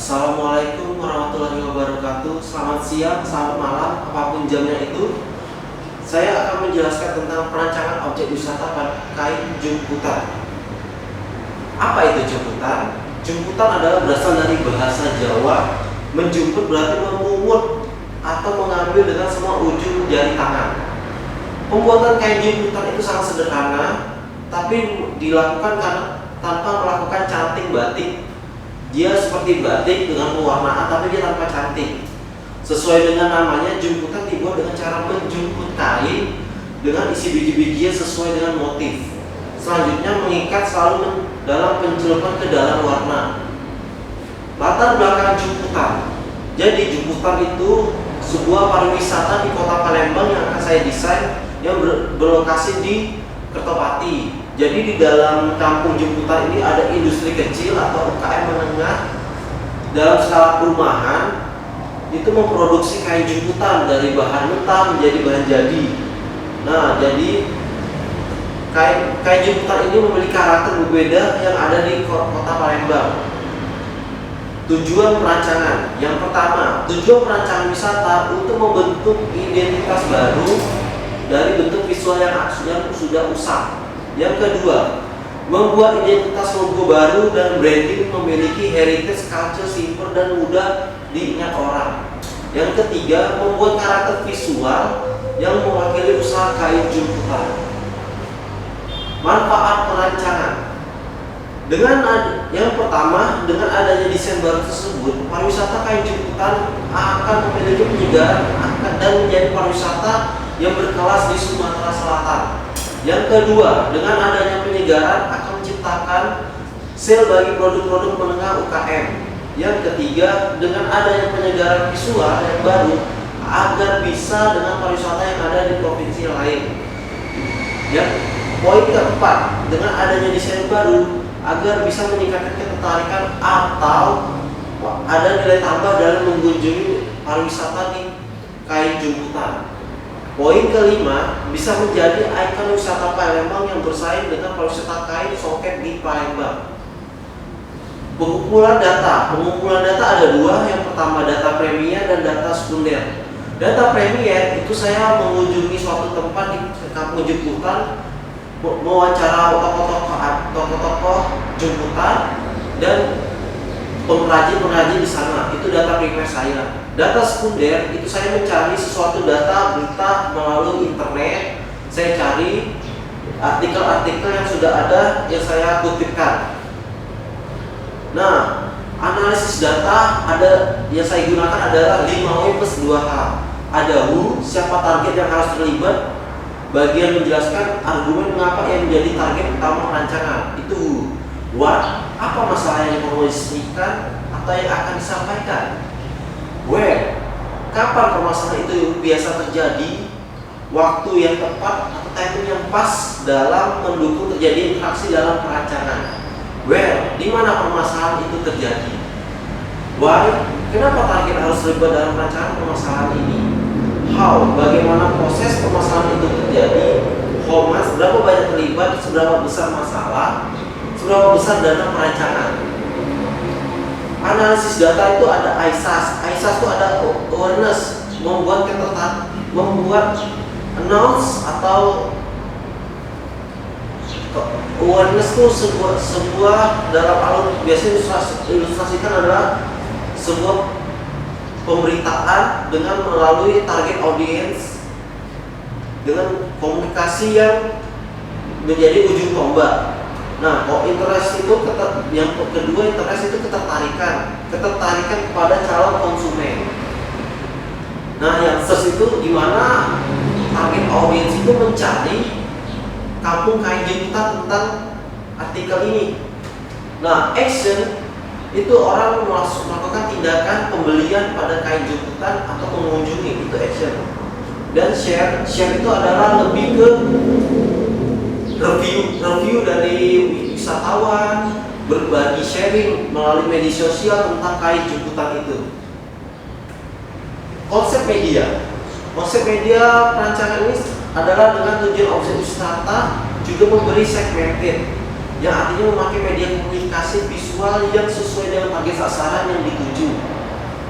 Assalamualaikum warahmatullahi wabarakatuh. Selamat siang, selamat malam, apapun jamnya itu. Saya akan menjelaskan tentang perancangan objek wisata terkait jemputan. Apa itu jemputan? Jemputan adalah berasal dari bahasa Jawa. Menjemput berarti memungut atau mengambil dengan semua ujung jari tangan. Pembuatan kain jemputan itu sangat sederhana, tapi dilakukan tanpa melakukan canting batik. Dia seperti batik dengan pewarnaan, tapi dia tanpa cantik. Sesuai dengan namanya, jemputan dibuat dengan cara menjemput kain dengan isi biji-bijian sesuai dengan motif. Selanjutnya mengikat selalu dalam pencelupan ke dalam warna. Latar belakang jemputan. Jadi jemputan itu sebuah pariwisata di kota Palembang yang akan saya desain, yang berlokasi di Kertopati. Jadi di dalam kampung jemputan ini ada industri kecil atau UKM menengah dalam skala perumahan itu memproduksi kain jemputan dari bahan mentah menjadi bahan jadi. Nah, jadi kain jemputan ini memiliki karakter berbeda yang ada di kota Palembang. Tujuan perancangan. Yang pertama, tujuan perancangan wisata untuk membentuk identitas baru dari bentuk visual yang sudah usang. Yang kedua, membuat identitas logo baru dan branding memiliki heritage culture simple dan mudah diingat orang. Yang ketiga, membuat karakter visual yang mewakili usaha kain jemputan. Manfaat perancangan. Yang pertama, dengan adanya desain baru tersebut, pariwisata kain jemputan akan memiliki penyegaran dan menjadi pariwisata yang berkelas di Sumatera Selatan. Yang kedua, dengan adanya penyegaran akan menciptakan sale bagi produk-produk menengah UKM. Yang ketiga, dengan adanya penyegaran visual yang baru agar bisa dengan pariwisata yang ada di provinsi lain. Yang poin keempat, dengan adanya desain baru agar bisa meningkatkan ketertarikan atau ada nilai tambah dalam mengunjungi pariwisata di kain jemputan. Poin kelima, bisa menjadi ikon wisata Palembang yang bersaing dengan pariwisata kain soket di Palembang. Pengumpulan data. Pengumpulan data ada dua. Yang pertama data premier dan data sekunder. Data premier itu saya mengunjungi suatu tempat di kampung jemputan, mewawancara tokoh-tokoh jemputan dan pengrajin di sana. Itu data primer saya. Data sekunder itu saya mencari sesuatu data berita melalui internet. Saya cari artikel-artikel yang sudah ada yang saya kutipkan. Nah, analisis data yang saya gunakan adalah 5W plus 2H. Ada who, siapa target yang harus terlibat. Bagian menjelaskan argumen mengapa yang menjadi target utama perancangan. Itu who. What, apa masalah yang mau disampaikan atau yang akan disampaikan. Where, kapan permasalahan itu biasa terjadi, waktu yang tepat atau timing yang pas dalam mendukung terjadi interaksi dalam perancangan. Where, di mana permasalahan itu terjadi. Why, kenapa target harus terlibat dalam perancangan permasalahan ini. How, bagaimana proses permasalahan itu terjadi. How much, berapa banyak terlibat, seberapa besar masalah, seberapa besar dana perancangan. Analisis data itu ada ISAS. ISAS itu ada awareness, membuat announce atau awareness itu sebuah dalam alur biasanya ilustrasikan adalah sebuah pemberitaan dengan melalui target audience dengan komunikasi yang menjadi ujung tombak. Nah, interest itu yang kedua, interest itu ketertarikan kepada calon konsumen. Nah, yang search itu di mana target audience itu mencari kampung kain jemputan tentang artikel ini. Nah, action itu orang melakukan tindakan pembelian pada kain jemputan atau mengunjungi, itu action. Dan share itu adalah lebih ke review dari wisatawan, berbagi sharing melalui media sosial tentang kain jemputan itu. Konsep media perancangan ini adalah dengan tujuan objek wisata juga memberi segmented. yang artinya memakai media komunikasi visual yang sesuai dengan target sasaran yang dituju,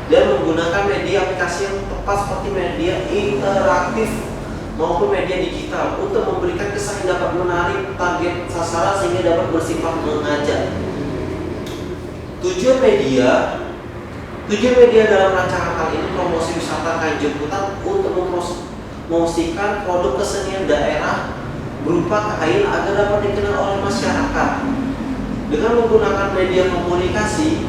dan menggunakan media aplikasi yang tepat seperti media interaktif maupun media digital untuk memberikan kesan yang dapat menarik target sasaran sehingga dapat bersifat mengajak. Tujuan media dalam rancangan hal ini promosi wisata kain jemputan untuk mempromosikan produk kesenian daerah berupa kain agar dapat dikenal oleh masyarakat. Dengan menggunakan media komunikasi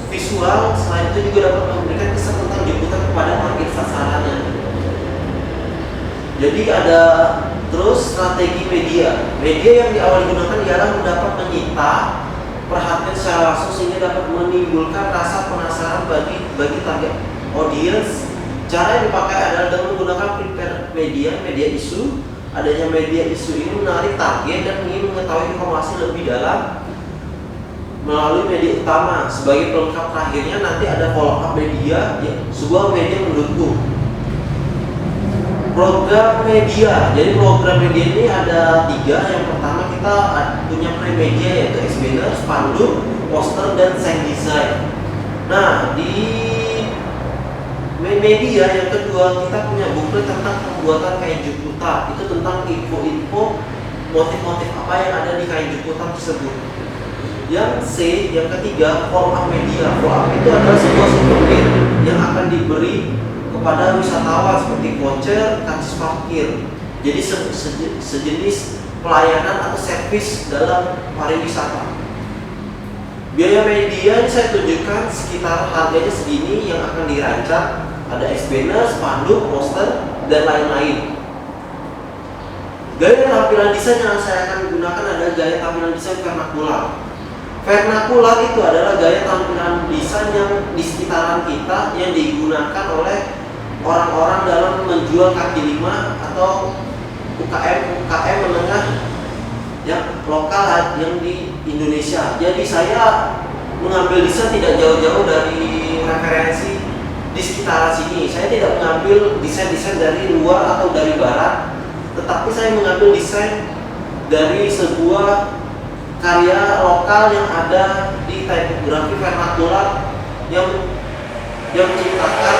visual, selain itu juga dapat memberikan kesan tentang jemputan kepada target sasarannya. Jadi ada terus strategi media. Media yang di awal digunakan ialah dapat menyita perhatian secara langsung sehingga dapat menimbulkan rasa penasaran bagi target audience. Cara yang dipakai adalah dengan menggunakan print media isu. Adanya media isu ini menarik target dan ingin mengetahui informasi lebih dalam melalui media utama. Sebagai pelengkap terakhirnya nanti ada follow up media, sebuah media mendukung. Program media. Jadi program media ini ada 3. Yang pertama kita punya pre-media yaitu banner, spanduk, poster, dan sign design. Nah, di media yang kedua kita punya booklet tentang pembuatan kain jemputan. Itu tentang info-info motif-motif apa yang ada di kain jemputan tersebut. Yang C, yang ketiga, follow up media. Follow up itu adalah sebuah souvenir yang akan diberi kepada wisatawan seperti voucher, karcis parkir. Jadi sejenis pelayanan atau servis dalam pariwisata. Biaya media ini saya tunjukkan sekitar harganya segini yang akan dirancang. Ada banner, spanduk, poster, dan lain-lain. Gaya tampilan desain yang saya akan gunakan adalah gaya tampilan desain vernakular. Vernakular itu adalah gaya tampilan desain yang di sekitaran kita yang digunakan oleh orang-orang dalam menjual kaki lima atau UKM menengah yang lokal yang di Indonesia. Jadi saya mengambil desain tidak jauh-jauh dari referensi di sekitaran sini. Saya tidak mengambil desain-desain dari luar atau dari barat, tetapi saya mengambil desain dari sebuah karya lokal yang ada di tipografi vernakular yang menciptakan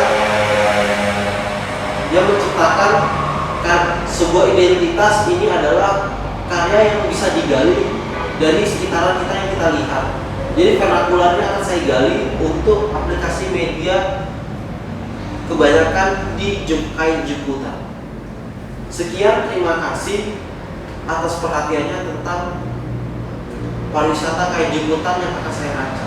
sebuah identitas. Ini adalah karya yang bisa digali dari sekitaran kita yang kita lihat. Jadi vernakularnya akan saya gali untuk aplikasi media kebanyakan di kain jemputan. Sekian, terima kasih atas perhatiannya tentang pariwisata kain jemputan yang akan saya rancang.